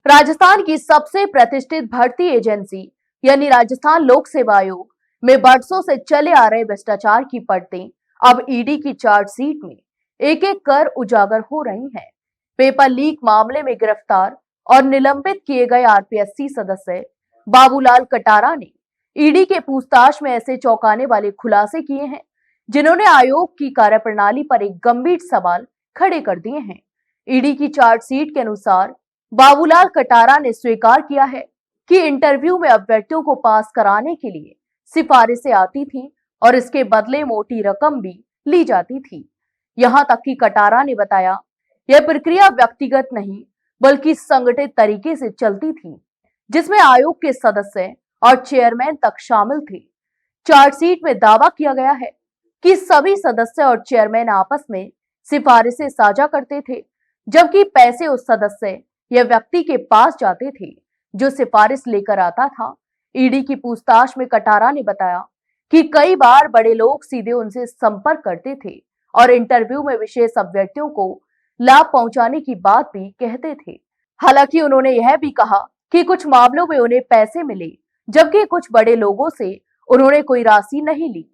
राजस्थान की सबसे प्रतिष्ठित भर्ती एजेंसी यानी राजस्थान लोक सेवा आयोग में बरसों से चले आ रहे भ्रष्टाचार की परतें अब ईडी की चार्जशीट में एक एक कर उजागर हो रही हैं। पेपर लीक मामले में गिरफ्तार और निलंबित किए गए आरपीएससी सदस्य बाबूलाल कटारा ने ईडी के पूछताछ में ऐसे चौंकाने वाले खुलासे किए हैं जिन्होंने आयोग की कार्यप्रणाली पर एक गंभीर सवाल खड़े कर दिए हैं। ईडी की चार्जशीट के अनुसार बाबूलाल कटारा ने स्वीकार किया है कि इंटरव्यू में अभ्यर्थियों को पास कराने के लिए सिफारिशें आती थीं और इसके बदले मोटी रकम भी ली जाती थी। यहां तक कि कटारा ने बताया यह प्रक्रिया व्यक्तिगत नहीं बल्कि संगठित तरीके से चलती थी, जिसमें आयोग के सदस्य और चेयरमैन तक शामिल थे। चार्जशीट में दावा किया गया है कि सभी सदस्य और चेयरमैन आपस में सिफारिशें साझा करते थे, जबकि पैसे उस सदस्य या व्यक्ति के पास जाते थे जो सिफारिश लेकर आता था। ईडी की पूछताछ में कटारा ने बताया कि कई बार बड़े लोग सीधे उनसे संपर्क करते थे और इंटरव्यू में विशेष अभ्यर्थियों को लाभ पहुंचाने की बात भी कहते थे। हालांकि उन्होंने यह भी कहा कि कुछ मामलों में उन्हें पैसे मिले, जबकि कुछ बड़े लोगों से उन्होंने कोई राशि नहीं ली।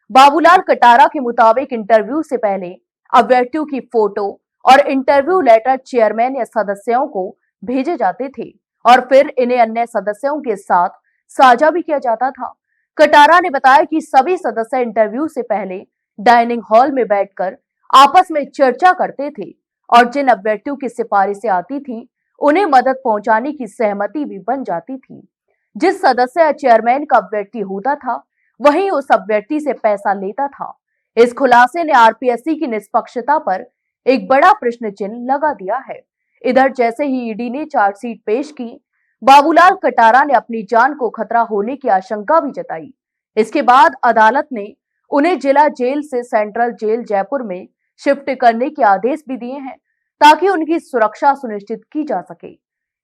बाबूलाल कटारा के मुताबिक इंटरव्यू से पहले अभ्यर्थियों की फोटो और इंटरव्यू लेटर चेयरमैन या सदस्यों को भेजे जाते थे और फिर इन्हें अन्य सदस्यों के साथ साझा भी किया जाता था। कटारा ने बताया कि सभी सदस्य इंटरव्यू से पहले डाइनिंग हॉल में बैठकर आपस में चर्चा करते थे और जिन अभ्यर्थियों की सिफारिशें आती थी उन्हें मदद पहुंचाने की सहमति भी बन जाती थी। जिस सदस्य या चेयरमैन का अभ्यर्थी होता था वहीं उस अभ्यर्थी से पैसा लेता था। इस खुलासे ने आरपीएससी की निष्पक्षता पर एक बड़ा प्रश्न चिन्ह लगा दिया है। इधर जैसे ही ईडी ने चार्जशीट पेश की, बाबूलाल कटारा ने अपनी जान को खतरा होने की आशंका भी जताई। इसके बाद अदालत ने उन्हें जिला जेल से सेंट्रल जेल जयपुर में शिफ्ट करने के आदेश भी दिए हैं ताकि उनकी सुरक्षा सुनिश्चित की जा सके।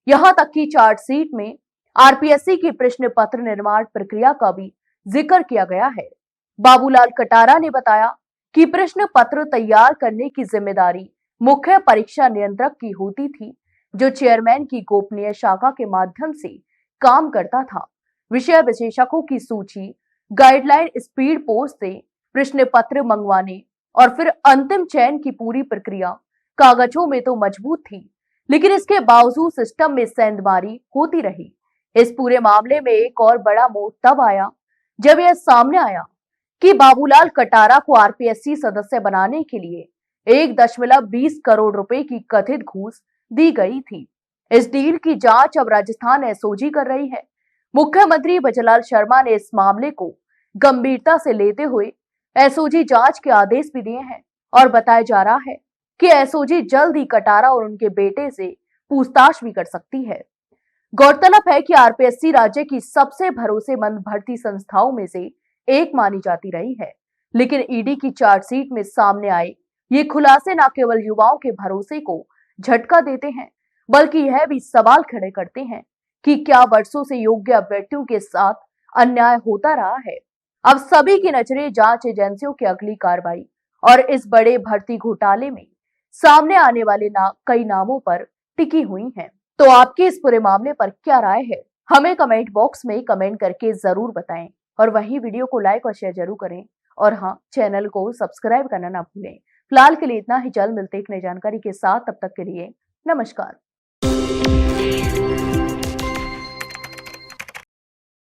यहां तक कि चार्जशीट में आरपीएससी की प्रश्न पत्र निर्माण प्रक्रिया का भी जिक्र किया गया है। बाबूलाल कटारा ने बताया कि प्रश्न पत्र तैयार करने की जिम्मेदारी मुख्य परीक्षा नियंत्रक की होती थी, जो चेयरमैन की गोपनीय शाखा के माध्यम से काम करता था। विषय विशेषज्ञों की सूची, गाइडलाइन, स्पीड पोस्ट से प्रश्न पत्र मंगवाने और फिर अंतिम चयन की पूरी प्रक्रिया कागजों में तो मजबूत थी, लेकिन इसके बावजूद सिस्टम में सेंधमारी होती रही। इस पूरे मामले में एक और बड़ा मोड़ तब आया जब यह सामने आया कि बाबूलाल कटारा को आरपीएससी सदस्य बनाने के लिए 1.20 करोड़ रुपए की कथित घूस दी गई थी। इस डील की जांच अब राजस्थान एसओजी कर रही है। मुख्यमंत्री बजरलाल शर्मा ने इस मामले को गंभीरता से लेते हुए एसओजी जांच के आदेश भी दिए हैं और बताया जा रहा है कि एसओजी जल्द ही कटारा और उनके बेटे से पूछताछ भी कर सकती है। गौरतलब है कि आरपीएससी राज्य की सबसे भरोसेमंद भर्ती संस्थाओं में से एक मानी जाती रही है, लेकिन ईडी की चार्जशीट में सामने आए ये खुलासे न केवल युवाओं के भरोसे को झटका देते हैं, बल्कि यह भी सवाल खड़े करते हैं कि क्या वर्षों से योग्य अभ्यर्थियों के साथ अन्याय होता रहा है। अब सभी की नजरें जांच एजेंसियों की अगली कार्रवाई और इस बड़े भर्ती घोटाले में सामने आने वाले कई नामों पर टिकी हुई हैं। तो आपकी इस पूरे मामले पर क्या राय है, हमें कमेंट बॉक्स में कमेंट करके जरूर बताएं और वहीं वीडियो को लाइक और शेयर जरूर करें और हाँ, चैनल को सब्सक्राइब करना ना भूलें। फिलहाल के लिए इतना ही, जल्द मिलते एक नई जानकारी के साथ, तब तक के लिए नमस्कार।